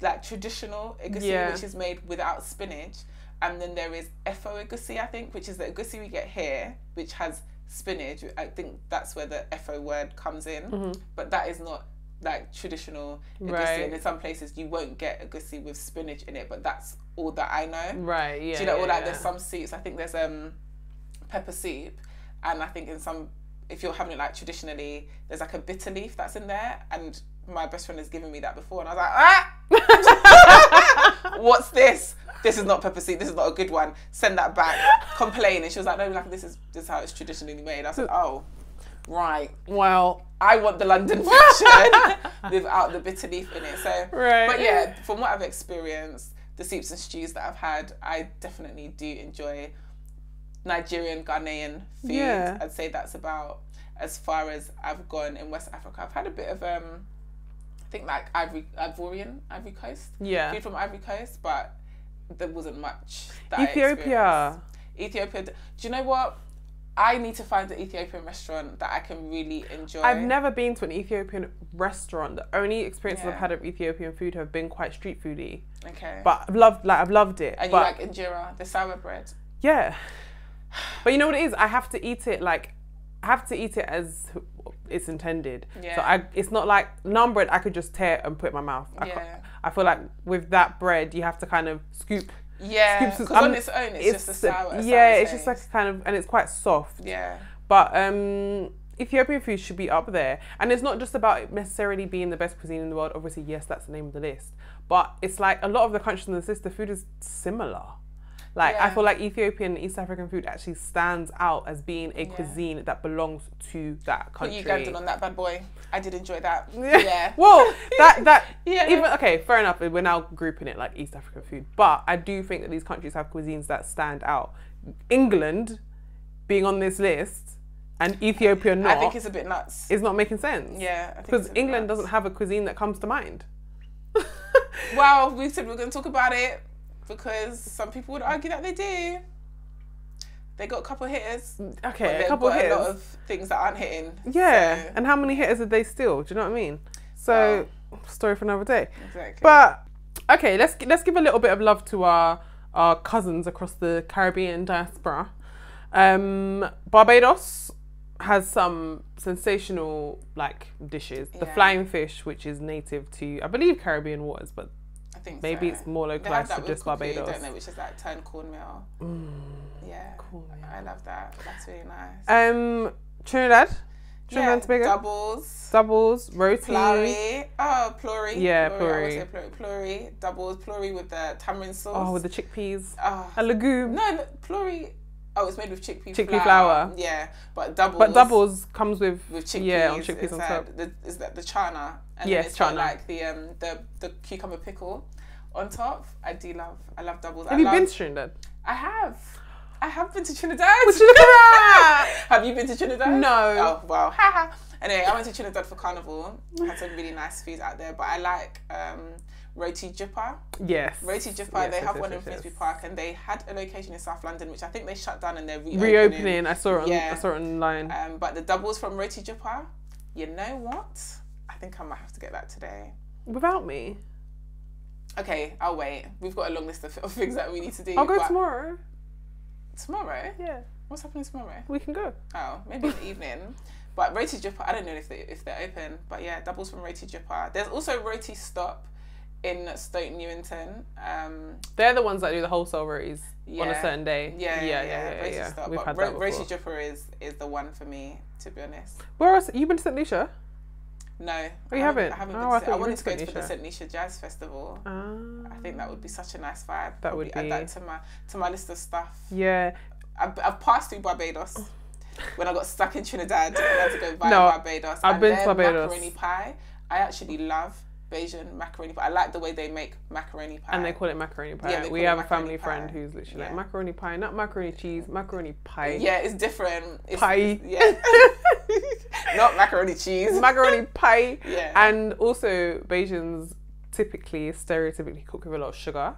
like traditional egusi, which is made without spinach, and then there is efo egusi, I think, which is the egusi we get here, which has spinach. I think that's where the efo word comes in, but that is not like traditional egusi. And in some places you won't get egusi with spinach in it, but that's all that I know. Right. Yeah. Do you know? Or like there's some soups. I think there's pepper soup, and I think in some, if you're having it like traditionally, there's like a bitter leaf that's in there, and my best friend has given me that before, and I was like, what's this? This is not pepper soup. This is not a good one. Send that back. Complain. And she was like, no, like this is how it's traditionally made. I said, oh, right. Well, I want the London version without the bitter leaf in it. So, but yeah, from what I've experienced, the soups and stews that I've had, I definitely do enjoy Nigerian, Ghanaian food. Yeah. I'd say that's about as far as I've gone in West Africa. I've had a bit of I think like Ivory Coast. Yeah. Food from Ivory Coast, but there wasn't much that Ethiopia. Do you know what? I need to find an Ethiopian restaurant that I can really enjoy. I've never been to an Ethiopian restaurant. The only experiences I've had of Ethiopian food have been quite street foodie. Okay. But I've loved it. And you like injera, the sour bread? Yeah. But you know what it is? I have to eat it as it's intended. Yeah. So it's not like naan bread I could just tear and put in my mouth. I feel like with that bread you have to kind of scoop. Yeah, because on its own it's just a sour. It's just like kind of, and it's quite soft. Yeah. But Ethiopian food should be up there, and it's not just about it necessarily being the best cuisine in the world. Obviously, yes, that's the name of the list. But it's like a lot of the countries on the list, the food is similar. Like I feel like Ethiopian East African food actually stands out as being a cuisine that belongs to that country. Put Ugandan on that bad boy. I did enjoy that. Yeah. Well, that even okay, fair enough. We're now grouping it like East African food, but I do think that these countries have cuisines that stand out. England being on this list and Ethiopia not. I think it's a bit nuts. It's not making sense. Yeah, because England doesn't have a cuisine that comes to mind. Well, we said we're going to talk about it, because some people would argue that they do. They got a couple of hitters. Okay, a couple of hitters. A lot of things that aren't hitting. Yeah, so. And how many hitters did they steal? Do you know what I mean? So, story for another day. Exactly. But okay, let's give a little bit of love to our cousins across the Caribbean diaspora. Barbados has some sensational dishes. The flying fish, which is native to, I believe, Caribbean waters, but I think maybe it's more localized to just Barbados. Don't know, which is like turned cornmeal. Yeah, cornmeal. I love that. That's really nice. Trinidad and Tobago. Doubles, roti. Pluri. Oh, pluri. Yeah, pluri. Pluri. Doubles, pluri with the tamarind sauce. Oh, with the chickpeas. A legume. No, pluri. Oh, it's made with chickpea flour. Yeah, but doubles. But doubles comes with chickpeas. Yeah, on chickpeas on top. Is that the chana? And yes, it's chana. Like the cucumber pickle on top. I love doubles. Have you been to Trinidad? I have been to Trinidad. Have you been to Trinidad? No. Oh wow. Haha. Anyway, I went to Trinidad for carnival. I had some really nice food out there, but I like roti jippa. Yes. Roti jippa. They have one in Finsbury Park, and they had a location in South London, which I think they shut down and they're reopening. I saw it online. But the doubles from roti jippa, you know what? I think I might have to get that today. Without me? Okay, I'll wait. We've got a long list of things that we need to do. I'll go tomorrow. Tomorrow? Yeah. What's happening tomorrow? We can go. Oh, maybe in the evening. But roti jippa, I don't know if they're open. But yeah, doubles from roti jippa. There's also roti stop in Stoke Newington. They're the ones that do the wholesale rotis on a certain day. Yeah. Roti stop. We've but had that before. Roti jippa is the one for me, to be honest. Where else? You been to St. Lucia? No. Oh, you haven't? I haven't been I wanted to go to the St. Lucia Jazz Festival. I think that would be such a nice vibe. That would be. Add that to my list of stuff. Yeah. I've passed through Barbados when I got stuck in Trinidad. I had to go via Barbados. I've been to Barbados. Macaroni pie. I actually love Bayesian macaroni pie. I like the way they make macaroni pie. And they call it macaroni pie. Yeah, we have a family friend who's literally like macaroni pie, not macaroni cheese, macaroni pie. Yeah, it's different. Pie. Yeah. Not macaroni cheese. Macaroni pie. Yeah. And also Bayesians stereotypically cook with a lot of sugar.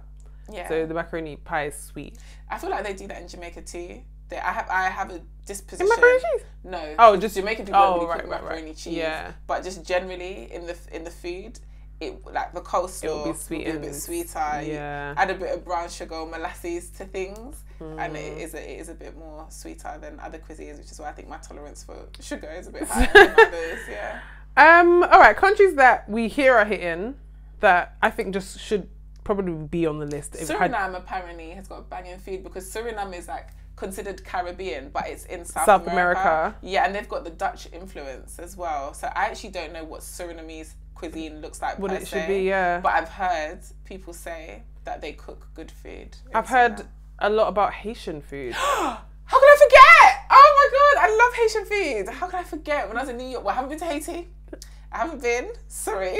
Yeah. So the macaroni pie is sweet. I feel like they do that in Jamaica too. I have a disposition. In macaroni cheese? No. Oh, just Jamaican people don't really cook macaroni cheese. Yeah. But just generally in the food, it like the coleslaw will be sweet a bit sweeter. Yeah. Add a bit of brown sugar or molasses to things, and it is a bit more sweeter than other cuisines, which is why I think my tolerance for sugar is a bit higher than others. Yeah. All right, countries that we hear are hitting that I think just should probably be on the list. Suriname apparently has got banging food, because Suriname is like considered Caribbean, but it's in South America. Yeah, and they've got the Dutch influence as well. So I actually don't know what Surinamese cuisine looks like. What it should be, yeah. But I've heard people say that they cook good food. I've heard a lot about Haitian food. How could I forget? Oh my god, I love Haitian food. How could I forget? When I was in New York, well, I haven't been to Haiti. I haven't been. Sorry.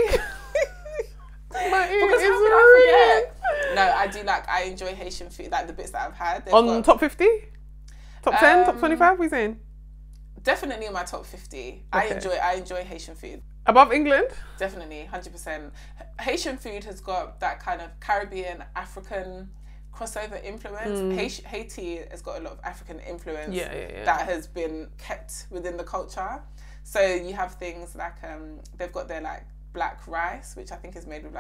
Because how could I forget? No, I do I enjoy Haitian food, like the bits that I've had. On top 50? Top 10? Top 25? What are you saying? Definitely in my top 50. Okay. I enjoy Haitian food. Above England? Definitely, 100%. Haitian food has got that kind of Caribbean, African crossover influence. Haiti has got a lot of African influence that has been kept within the culture. So you have things like, they've got their like black rice, which I think is made with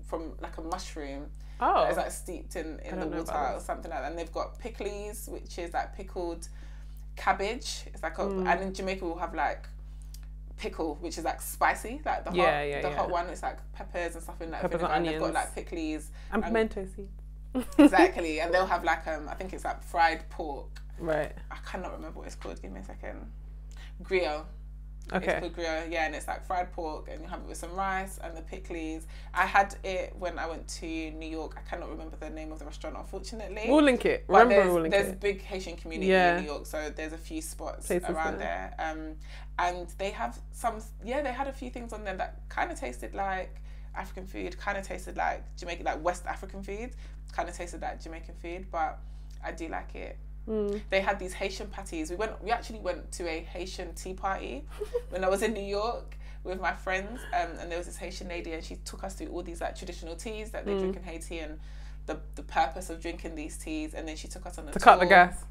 from a mushroom. Oh. It's like steeped in the water or something like that. And they've got pickles, which is like pickled cabbage. It's like and in Jamaica we'll have like pickle, which is like spicy, like the hot one. It's like peppers and stuff in like vinegar, and they've got like pickles and pimento seeds. Exactly, and they'll have like I think it's like fried pork. Right. I cannot remember what it's called. Give me a second. Griot. Okay. It's called griot, yeah, and it's like fried pork, and you have it with some rice and the pickles. I had it when I went to New York. I cannot remember the name of the restaurant, unfortunately. We'll link it. But there's a big Haitian community in New York, so there's a few spots around there. And they have they had a few things on there that kind of tasted like African food, kind of tasted like Jamaican, like West African food, kind of tasted like Jamaican food, but I do like it. They had these Haitian patties. We actually went to a Haitian tea party when I was in New York with my friends, and there was this Haitian lady, and she took us through all these like traditional teas that they drink in Haiti, and the purpose of drinking these teas, and then she took us on a tour. Cut the gas.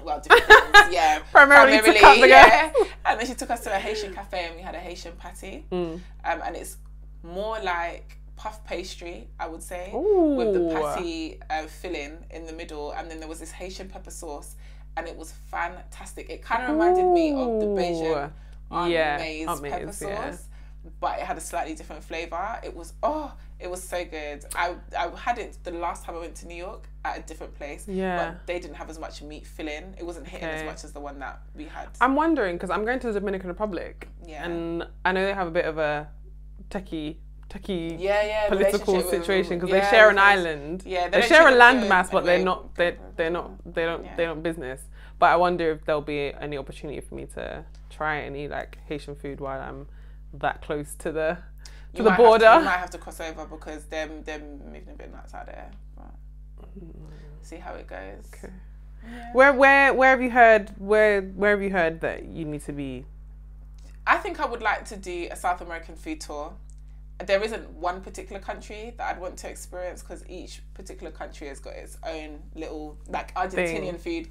Well, different things, yeah. Primarily to cut the gas. And then she took us to a Haitian cafe, and we had a Haitian patty, and it's more like puff pastry, I would say, with the patty filling in the middle, and then there was this Haitian pepper sauce, and it was fantastic. It kind of reminded me of the Bajan maize pepper sauce, but it had a slightly different flavour. It was so good. I had it the last time I went to New York at a different place, but they didn't have as much meat filling. It wasn't hitting as much as the one that we had. I'm wondering, because I'm going to the Dominican Republic, and I know they have a bit of a techie political situation, because they share an island. Yeah, they share a landmass, but they're not business. But I wonder if there'll be any opportunity for me to try any like Haitian food while I'm that close to the border. You might have to cross over, because they're moving a bit nuts out there. But see how it goes. Okay. Yeah. Where have you heard that you need to be? I think I would like to do a South American food tour. There isn't one particular country that I'd want to experience, because each particular country has got its own little, like Argentinian food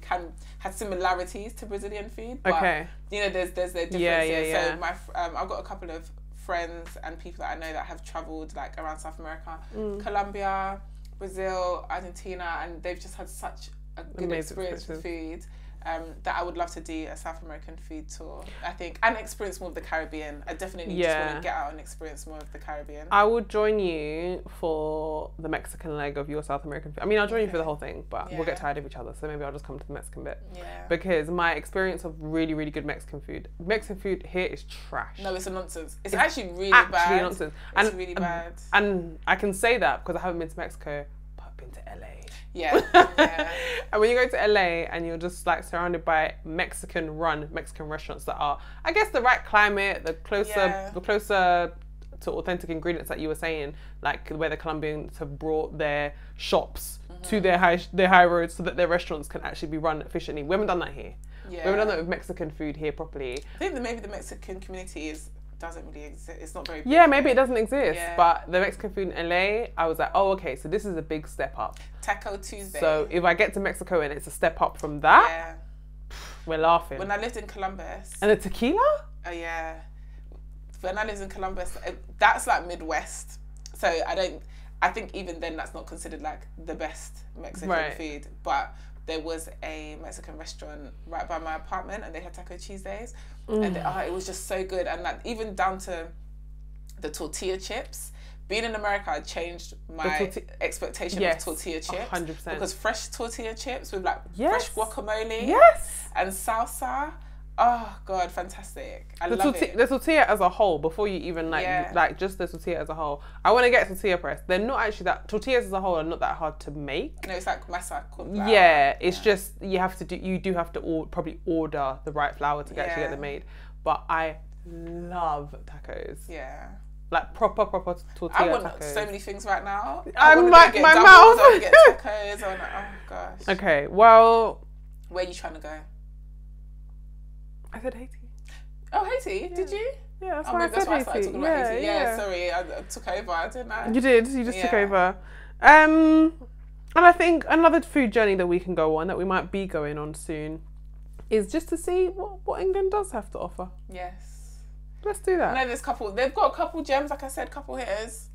has similarities to Brazilian food, but you know there's their differences. So I've got a couple of friends and people that I know that have travelled like around South America, Colombia, Brazil, Argentina, and they've just had such a good experience with food. That I would love to do a South American food tour, I think, and experience more of the Caribbean. I definitely just want to get out and experience more of the Caribbean. I would join you for the Mexican leg of your South American food. I mean, I'll join you for the whole thing, but we'll get tired of each other, so maybe I'll just come to the Mexican bit. Yeah. Because my experience of really, really good Mexican food here is trash. No, it's a nonsense. It's actually really bad. Nonsense. It's really bad. And I can say that because I haven't been to Mexico, but I've been to LA. Yeah. And when you go to LA and you're just like surrounded by Mexican restaurants that are, I guess, the right climate, the closer to authentic ingredients that you were saying, like where the Colombians have brought their shops to their high roads so that their restaurants can actually be run efficiently. We haven't done that here. We haven't done that with Mexican food here properly. I think that maybe the Mexican community doesn't really exist. It's not very big. Yeah, maybe it doesn't exist. But the Mexican food in LA, I was like, oh, okay, so this is a big step up. Taco Tuesday. So if I get to Mexico and it's a step up from that, we're laughing. When I lived in Columbus. And the tequila? Oh yeah. When I lived in Columbus, that's like Midwest. So I think even then that's not considered like the best Mexican food. But there was a Mexican restaurant right by my apartment, and they had Taco Tuesdays, and it was just so good. And like, even down to the tortilla chips. Being in America, I changed my expectation of tortilla chips. 100%. Because fresh tortilla chips with like fresh guacamole and salsa. Oh God, fantastic! I love it. The tortilla as a whole, before you even like just the tortilla as a whole. I want to get tortilla press. They're not actually tortillas as a whole are not that hard to make. No, it's like masa corn flour. Yeah, it's just you do have to probably order the right flour to actually get them made. But I love tacos. Yeah. Like proper tortilla tacos. I want so many things right now. I'm like my mouth. I want to get tacos. I want oh gosh. Okay, well. Where are you trying to go? I said Haiti. Oh, Haiti? Yeah. Did you? Yeah, that's why I started talking about Haiti. Yeah, sorry, I took over, didn't I? You did. You just took over. And I think another food journey that we can go on, that we might be going on soon, is just to see what England does have to offer. Yes. Let's do that. I know they've got a couple gems, like I said, couple hitters.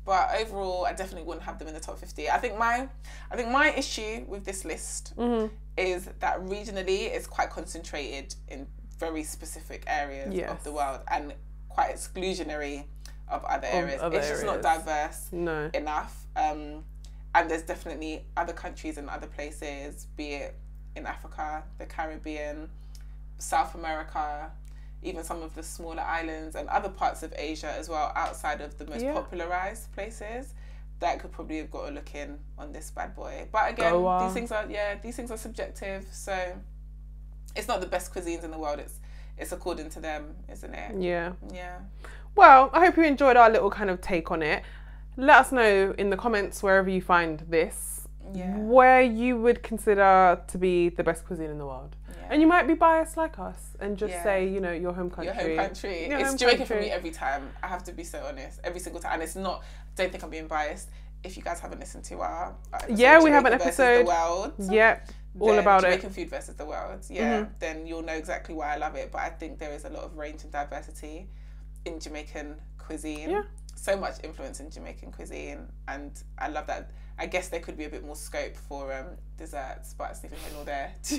But overall, I definitely wouldn't have them in the top 50. I think my issue with this list is that regionally it's quite concentrated in very specific areas of the world and quite exclusionary of other areas. It's just not diverse enough. And there's definitely other countries and other places, be it in Africa, the Caribbean, South America, even some of the smaller islands and other parts of Asia as well, outside of the most popularized places, that could probably have got a look in on this bad boy. But again, these things are subjective, so it's not the best cuisines in the world. It's according to them, isn't it? Yeah. Yeah. Well, I hope you enjoyed our little kind of take on it. Let us know in the comments, wherever you find this, where you would consider to be the best cuisine in the world. And you might be biased like us and just say, you know, your home country. Your home country. It's Jamaican for me every time. I have to be so honest. Every single time. And it's not, don't think I'm being biased. If you guys haven't listened to our episode, we have an episode. The world, all about Jamaican food versus the world. Then you'll know exactly why I love it. But I think there is a lot of range and diversity in Jamaican cuisine. So much influence in Jamaican cuisine, and I love that. I guess there could be a bit more scope for desserts, but it's neither here nor there. Do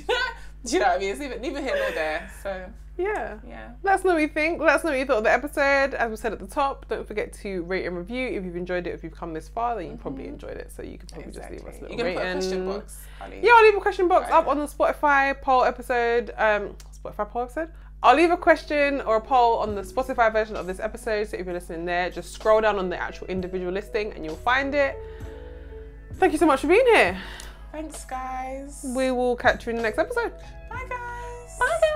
you know what I mean? It's neither here nor there. So yeah. Let us know what you think. Let us know what you thought of the episode. As we said at the top, don't forget to rate and review. If you've enjoyed it, if you've come this far, then you probably enjoyed it. So you can probably just leave us a little rating. You're gonna put a question box, Harleigh? Yeah, I'll leave a question box up on the Spotify poll episode. I'll leave a question or a poll on the Spotify version of this episode. So if you're listening there, just scroll down on the actual individual listing and you'll find it. Thank you so much for being here. Thanks, guys. We will catch you in the next episode. Bye, guys. Bye, guys.